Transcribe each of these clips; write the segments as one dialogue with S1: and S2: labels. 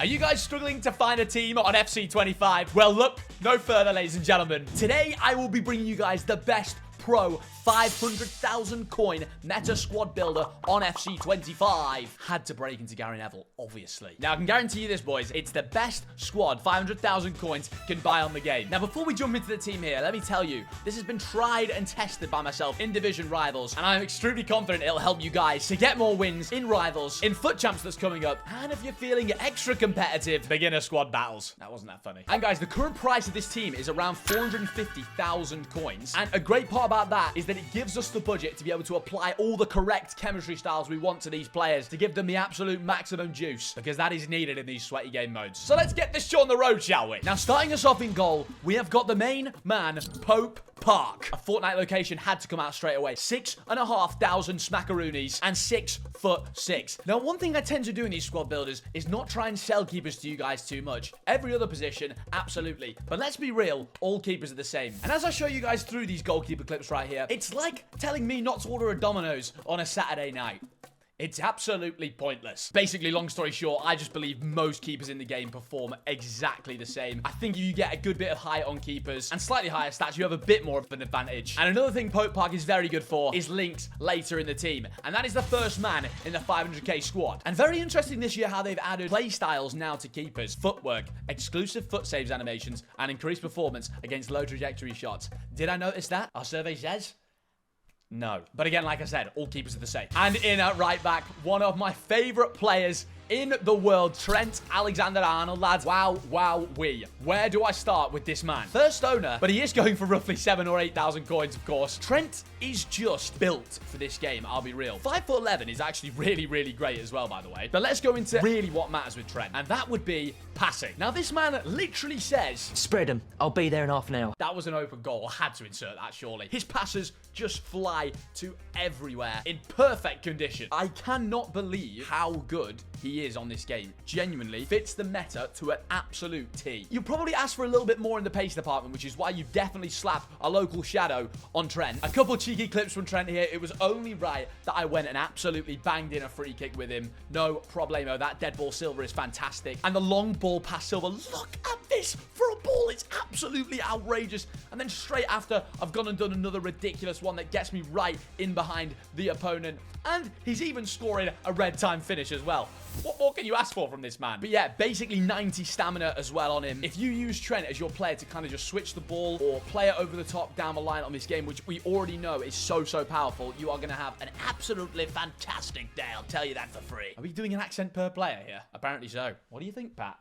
S1: Are you guys struggling to find a team on FC25? Well, look no further, ladies and gentlemen. Today, I will be bringing you guys the best pro 500,000 coin meta squad builder on FC25. Had to break into Gary Neville, obviously. Now, I can guarantee you this, boys. It's the best squad 500,000 coins can buy on the game. Now, before we jump into the team here, let me tell you, this has been tried and tested by myself in Division Rivals, and I'm extremely confident it'll help you guys to get more wins in Rivals, in FUT Champs that's coming up, and if you're feeling extra competitive, beginner squad battles. That wasn't that funny. And guys, the current price of this team is around 450,000 coins, and a great part about that is that it gives us the budget to be able to apply all the correct chemistry styles we want to these players to give them the absolute maximum juice, because that is needed in these sweaty game modes. So let's get this show on the road, shall we? Now, starting us off in goal, we have got the main man, Pope Park. A Fortnite location had to come out straight away. 6,500 smackaroonies and 6'6". Now, one thing I tend to do in these squad builders is not try and sell keepers to you guys too much. Every other position, absolutely. But let's be real, all keepers are the same. And as I show you guys through these goalkeeper clips right here, it's like telling me not to order a Domino's on a Saturday night. It's absolutely pointless. Basically, long story short, I just believe most keepers in the game perform exactly the same. I think if you get a good bit of height on keepers and slightly higher stats, you have a bit more of an advantage. And another thing Pope Park is very good for is links later in the team. And that is the first man in the 500k squad. And very interesting this year how they've added play styles now to keepers. Footwork, exclusive foot saves animations, and increased performance against low trajectory shots. Did I notice that? Our survey says no. But again, like I said, all keepers are the same. And in at right back, one of my favorite players in the world, Trent Alexander-Arnold, lads. Wow-wee. Where do I start with this man? First owner, but he is going for roughly 7,000 or 8,000 coins, of course. Trent is just built for this game, I'll be real. 5'11" is actually really, really great as well, by the way. But let's go into really what matters with Trent, and that would be passing. Now, this man literally says,
S2: spread him. I'll be there in half an hour.
S1: That was an open goal. I had to insert that, surely. His passes just fly to everywhere in perfect condition. I cannot believe how good he is on this game. Genuinely fits the meta to an absolute T. You probably asked for a little bit more in the pace department, which is why you definitely slapped a local shadow on Trent. A couple cheeky clips from Trent here. It was only right that I went and absolutely banged in a free kick with him. No problemo. That dead ball Silver is fantastic. And the long ball past Silver. Look at this for a ball. It's absolutely outrageous. And then straight after, I've gone and done another ridiculous one that gets me right in behind the opponent. And he's even scoring a red time finish as well. What more can you ask for from this man? But yeah, basically 90 stamina as well on him. If you use Trent as your player to kind of just switch the ball or play it over the top down the line on this game, which we already know is so powerful, you are going to have an absolutely fantastic day. I'll tell you that for free. Are we doing an accent per player here? Apparently so. What do you think, Pat?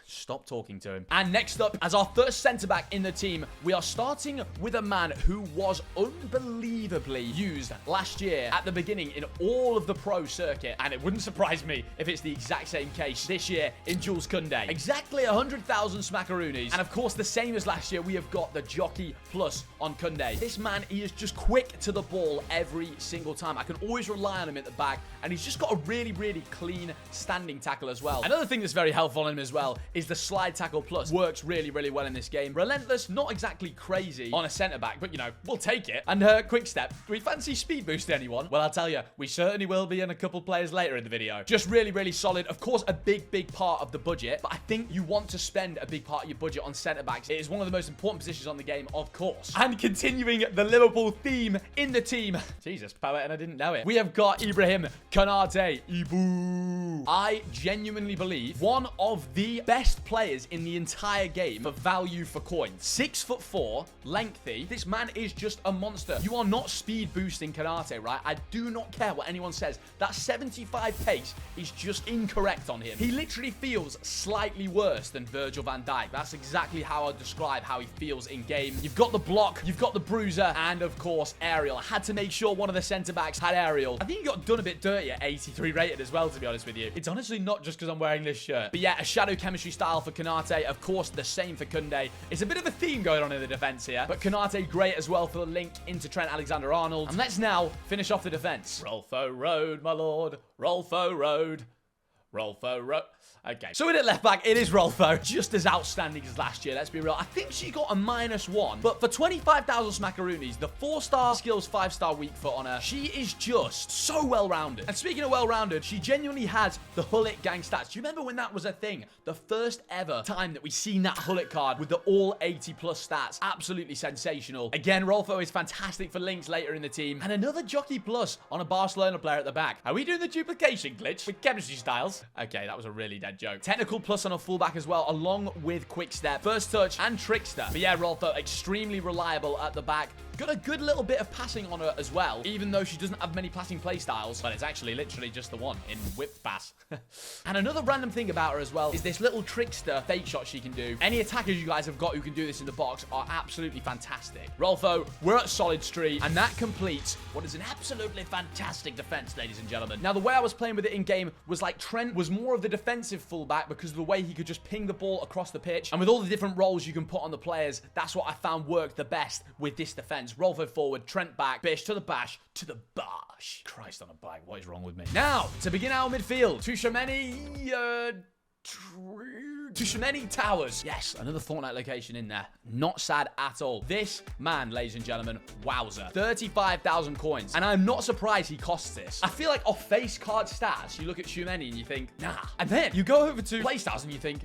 S1: Stop talking to him. And next up, as our first centre-back in the team, we are starting with a man who was unbelievably used last year at the beginning in all of the pro circuit. And it wouldn't surprise me if it's the exact same case this year in Jules Koundé. Exactly 100,000 smackaroonies. And of course, the same as last year, we have got the Jockey Plus on Koundé. This man, he is just quick to the ball every single time. I can always rely on him at the back. And he's just got a really, really clean standing tackle as well. Another thing that's very helpful on him as well is the slide tackle plus. Works really, really well in this game. Relentless, not exactly crazy on a centre-back, but, you know, we'll take it. And quick step. Do we fancy speed boost anyone? Well, I'll tell you, we certainly will be in a couple players later in the video. Just really, really solid. Of course, a big part of the budget, but I think you want to spend a big part of your budget on centre-backs. It is one of the most important positions on the game, of course. And continuing the Liverpool theme in the team. Jesus, power, and I didn't know it. We have got Ibrahim Konate. Ibu. I genuinely believe one of the best players in the entire game for value for coins. 6'4", lengthy. This man is just a monster. You are not speed boosting Konate, right? I do not care what anyone says. That 75 pace is just incorrect on him. He literally feels slightly worse than Virgil van Dijk. That's exactly how I describe how he feels in game. You've got the block, you've got the bruiser, and of course, aerial. I had to make sure one of the centre-backs had aerial. I think he got done a bit dirty at 83 rated as well, to be honest with you. It's honestly not just because I'm wearing this shirt. But yeah, a shadow chemistry style for Konate. Of course, the same for Koundé. It's a bit of a theme going on in the defense here, but Konate great as well for the link into Trent Alexander-Arnold. And let's now finish off the defense. Rolfo Road, my lord. Rolfo Road. Rolfo. Okay, so in at left back, it is Rolfo. Just as outstanding as last year, let's be real. I think she got a -1, but for 25,000 smackaroonies, the 4-star skills, 5-star weak foot on her, she is just so well-rounded. And speaking of well-rounded, she genuinely has the Hullet gang stats. Do you remember when that was a thing? The first ever time that we seen that Hullet card with the all 80+ stats. Absolutely sensational. Again, Rolfo is fantastic for links later in the team. And another jockey plus on a Barcelona player at the back. Are we doing the duplication glitch with chemistry styles? Okay, that was a really dead joke. Technical plus on a fullback as well, along with quick step, first touch, and trickster. But yeah, Rolfo, extremely reliable at the back. Got a good little bit of passing on her as well, even though she doesn't have many passing play styles, but it's actually literally just the one in whipped pass. And another random thing about her as well is this little trickster fake shot she can do. Any attackers you guys have got who can do this in the box are absolutely fantastic. Rolfo, we're at solid street, and that completes what is an absolutely fantastic defense, ladies and gentlemen. Now, the way I was playing with it in game was like Trent was more of the defensive fullback because of the way he could just ping the ball across the pitch, and with all the different roles you can put on the players, that's what I found worked the best with this defense. Rolfo forward, Trent back, Bish to the bash, to the bosh. Christ on a bike, what is wrong with me? Now, to begin our midfield, Tushimeni Towers. Yes, another Fortnite location in there. Not sad at all. This man, ladies and gentlemen, wowzer. 35,000 coins. And I'm not surprised he costs this. I feel like off face card stats, you look at Shumeni and you think, nah. And then you go over to playstyles and you think,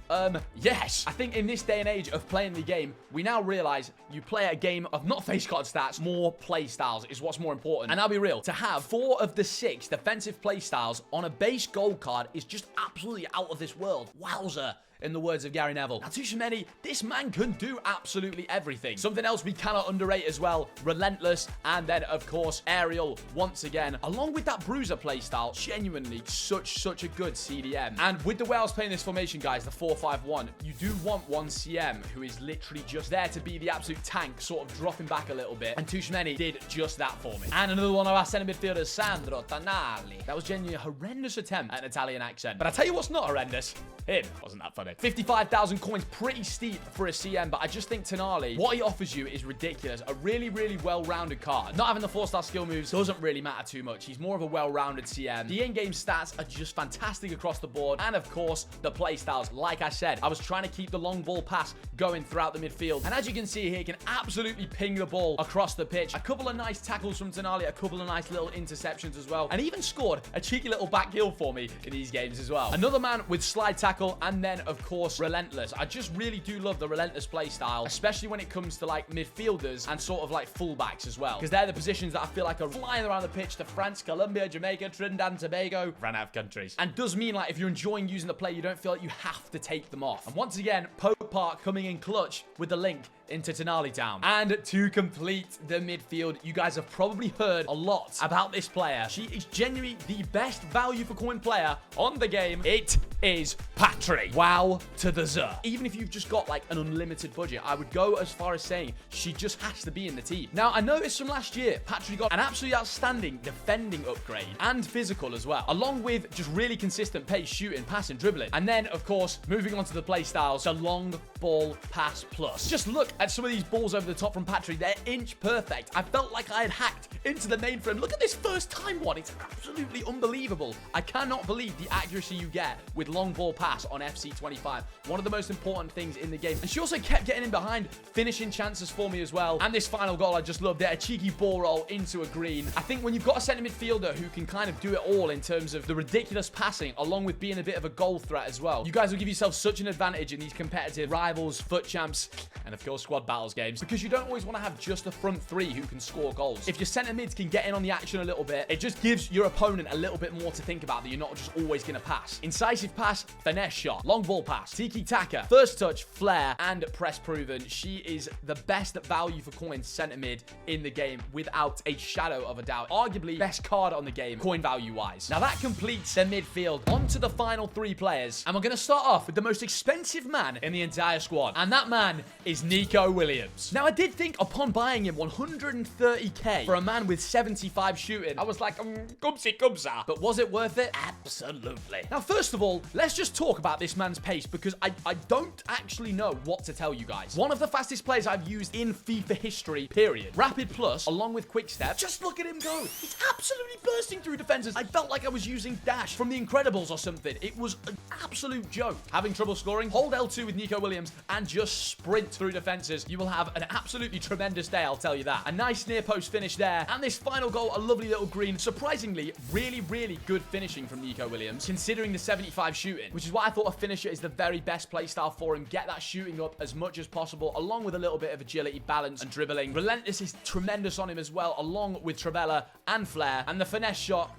S1: yes. I think in this day and age of playing the game, we now realize you play a game of not face card stats, more playstyles is what's more important. And I'll be real, to have 4 of the 6 defensive playstyles on a base gold card is just absolutely out of this world. Wowzer. In the words of Gary Neville. Now, Tushimeni, this man can do absolutely everything. Something else we cannot underrate as well, Relentless, and then, of course, Aerial, once again. Along with that Bruiser playstyle, genuinely such a good CDM. And with the way I was playing this formation, guys, the 4-5-1, you do want one CM who is literally just there to be the absolute tank, sort of dropping back a little bit. And Tushimeni did just that for me. And another one of our centre midfielders, Sandro Tonali. That was genuinely a horrendous attempt at an Italian accent. But I tell you what's not horrendous. Him. Wasn't that funny? 55,000 coins, pretty steep for a CM, but I just think Tonali, what he offers you is ridiculous. A really well-rounded card. Not having the 4-star skill moves doesn't really matter too much. He's more of a well-rounded CM. The in-game stats are just fantastic across the board. And of course, the play styles. Like I said, I was trying to keep the long ball pass going throughout the midfield. And as you can see here, he can absolutely ping the ball across the pitch. A couple of nice tackles from Tonali, a couple of nice little interceptions as well. And even scored a cheeky little back heel for me in these games as well. Another man with slide tackle, and then, of course, Relentless. I just really do love the Relentless play style, especially when it comes to, like, midfielders and sort of, like, fullbacks as well. Because they're the positions that I feel like are flying around the pitch to France, Colombia, Jamaica, Trinidad and Tobago. Ran out of countries. And does mean, like, if you're enjoying using the play, you don't feel like you have to take them off. And once again, Pope Park coming in clutch with the link into Tonali Town. And to complete the midfield, you guys have probably heard a lot about this player. She is genuinely the best value for coin player on the game. It is Patry. Wow to the zer. Even if you've just got like an unlimited budget, I would go as far as saying she just has to be in the team. Now, I noticed from last year, Patry got an absolutely outstanding defending upgrade and physical as well, along with just really consistent pace, shooting, passing, dribbling. And then, of course, moving on to the play styles, the long ball pass plus. Just look at some of these balls over the top from Patry. They're inch perfect. I felt like I had hacked into the mainframe. Look at this first time one. It's absolutely unbelievable. I cannot believe the accuracy you get with long ball pass on FC25. One of the most important things in the game. And she also kept getting in behind, finishing chances for me as well. And this final goal, I just loved it. A cheeky ball roll into a green. I think when you've got a centre midfielder who can kind of do it all in terms of the ridiculous passing, along with being a bit of a goal threat as well, you guys will give yourself such an advantage in these competitive rivals, FUT Champs, and of course squad battles games, because you don't always want to have just a front three who can score goals. If your centre mids can get in on the action a little bit, it just gives your opponent a little bit more to think about, that you're not just always going to pass. Incisive pass, finesse shot, long ball pass, tiki-taka, first touch, flair, and press proven. She is the best value for coins centre mid in the game without a shadow of a doubt. Arguably best card on the game, coin value wise. Now that completes the midfield. On to the final 3 players, and we're going to start off with the most expensive man in the entire squad, and that man is Nico Williams. Now I did think upon buying him 130k for a man with 75 shooting, I was like, kumsi kumsa. But was it worth it? Absolutely. Now first of all, let's just talk about this man's pace because I don't actually know what to tell you guys. One of the fastest players I've used in FIFA history, period. Rapid Plus, along with Quick Step. Just look at him go. He's absolutely bursting through defenses. I felt like I was using Dash from The Incredibles or something. It was an absolute joke. Having trouble scoring? Hold L2 with Nico Williams and just sprint through defenses. You will have an absolutely tremendous day, I'll tell you that. A nice near post finish there. And this final goal, a lovely little green. Surprisingly, really, really good finishing from Nico Williams, considering the 75 shooting, which is why I thought a finisher is the very best playstyle for him. Get that shooting up as much as possible, along with a little bit of agility, balance, and dribbling. Relentless is tremendous on him as well, along with Trivela and Flair. And the finesse shot,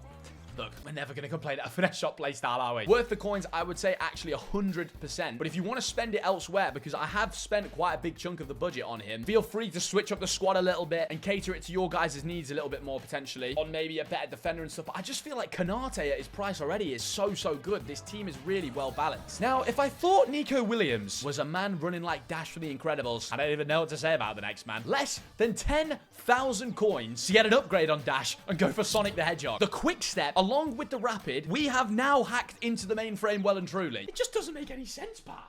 S1: look, we're never going to complain at a finesse shot playstyle, are we? Worth the coins, I would say actually 100%. But if you want to spend it elsewhere, because I have spent quite a big chunk of the budget on him, feel free to switch up the squad a little bit and cater it to your guys' needs a little bit more potentially, on maybe a better defender and stuff. But I just feel like Konate at his price already is so good. This team is really well balanced. Now, if I thought Nico Williams was a man running like Dash from The Incredibles, I don't even know what to say about the next man. Less than 10,000 coins to get an upgrade on Dash and go for Sonic the Hedgehog. The Quick Step, along with the Rapid, we have now hacked into the mainframe well and truly. It just doesn't make any sense, Pat.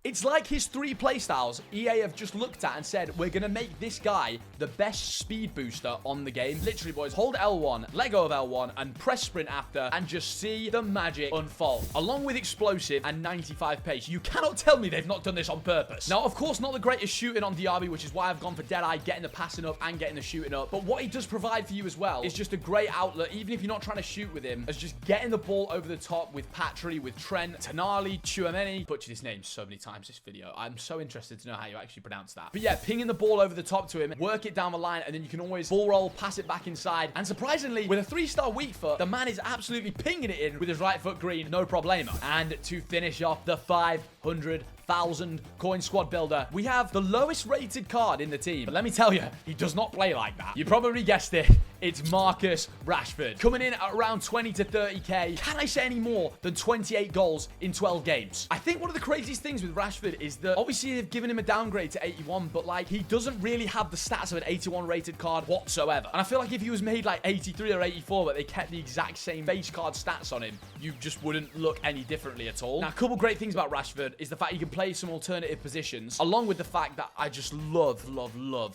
S1: It's like his three playstyles, EA have just looked at and said, we're going to make this guy the best speed booster on the game. Literally, boys, hold L1, let go of L1, and press sprint after, and just see the magic unfold. Along with explosive and 95 pace. You cannot tell me they've not done this on purpose. Now, of course, not the greatest shooting on Diaby, which is why I've gone for Deadeye, getting the passing up and getting the shooting up. But what he does provide for you as well is just a great outlet, even if you're not trying to shoot with him, as just getting the ball over the top with Patry, with Trent, Tonali, Chouameni. Butchered his name so many times this video. I'm so interested to know how you actually pronounce that. But yeah, pinging the ball over the top to him, work it down the line, and then you can always ball roll, pass it back inside. And surprisingly, with a 3-star weak foot, the man is absolutely pinging it in with his right foot green, no problemo. And to finish off the 500,000 coin squad builder, we have the lowest rated card in the team. But let me tell you, he does not play like that. You probably guessed it. It's Marcus Rashford. Coming in at around 20 to 30k. Can I say any more than 28 goals in 12 games? I think one of the craziest things with Rashford is that obviously they've given him a downgrade to 81, but like he doesn't really have the stats of an 81 rated card whatsoever. And I feel like if he was made like 83 or 84, but they kept the exact same base card stats on him, you just wouldn't look any differently at all. Now, a couple great things about Rashford is the fact you can play some alternative positions, along with the fact that I just love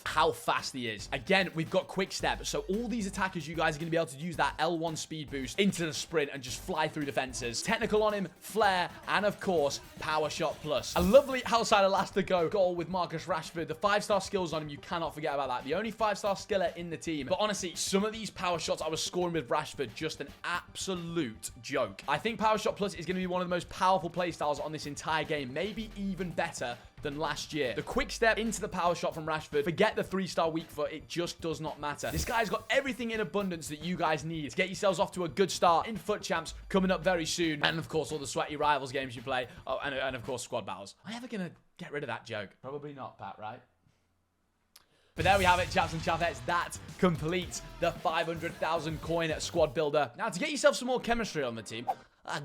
S1: how fast he is. Again, we've got Quick Step, so all these attackers, you guys are going to be able to use that L1 speed boost into the sprint and just fly through defenses. Technical on him, Flair, and of course, Power Shot Plus. A lovely outside Elastico goal with Marcus Rashford. The 5-star skills on him, you cannot forget about that. The only 5-star skiller in the team. But honestly, some of these power shots I was scoring with Rashford, just an absolute joke. I think Power Shot Plus is going to be one of the most powerful playstyles on this entire game. Maybe even better than last year. The Quick Step into the power shot from Rashford. Forget the 3-star weak foot. It just does not matter. This guy's got everything in abundance that you guys need to get yourselves off to a good start in FUT Champs coming up very soon. And of course, all the sweaty rivals games you play. Oh, and of course, squad battles. Am I ever going to get rid of that joke? Probably not, Pat, right? But there we have it, chaps and chapettes. That completes the 500,000 coin squad builder. Now, to get yourself some more chemistry on the team,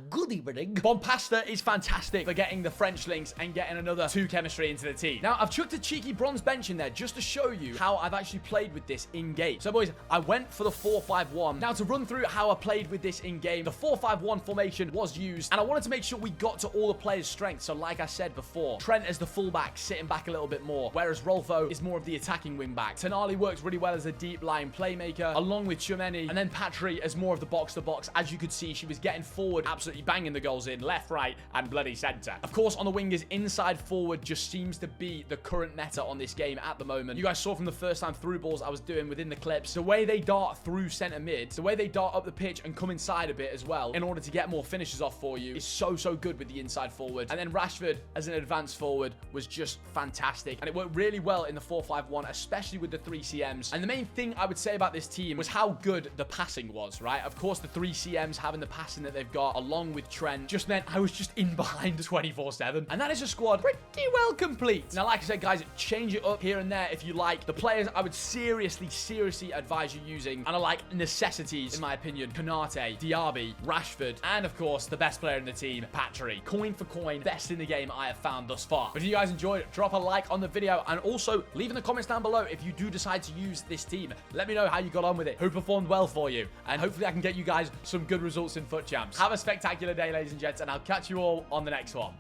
S1: good evening. Bompasta is fantastic for getting the French links and getting another 2 chemistry into the team. Now, I've chucked a cheeky bronze bench in there just to show you how I've actually played with this in-game. So, boys, I went for the 4-5-1. Now, to run through how I played with this in-game, the 4-5-1 formation was used, and I wanted to make sure we got to all the players' strengths. So, like I said before, Trent as the fullback, sitting back a little bit more, whereas Rolfo is more of the attacking wing-back. Tonali works really well as a deep-lying playmaker, along with Chouameni, and then Patry as more of the box-to-box. As you could see, she was getting forward, absolutely banging the goals in left, right, and bloody center. Of course, on the wingers, inside forward just seems to be the current meta on this game at the moment. You guys saw from the first time through balls I was doing within the clips, the way they dart through center mid, the way they dart up the pitch and come inside a bit as well in order to get more finishes off for you is so good with the inside forward. And then Rashford as an advanced forward was just fantastic, and it worked really well in the 4-5-1, especially with the 3 CMs. And the main thing I would say about this team was how good the passing was, right? Of course, the 3 CMs having the passing that they've got along with Trent just meant I was just in behind 24/7, and that is a squad pretty well complete. Now, like I said, guys, change it up here and there if you like. The players I would seriously advise you using, and are like necessities in my opinion: Konate, Diaby, Rashford, and of course the best player in the team, Patry. Coin for coin, best in the game I have found thus far. But if you guys enjoyed it, drop a like on the video, and also leave in the comments down below if you do decide to use this team. Let me know how you got on with it, who performed well for you, and hopefully I can get you guys some good results in FUT Champs. Have a spectacular day, ladies and gents, and I'll catch you all on the next one.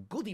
S3: Goodie,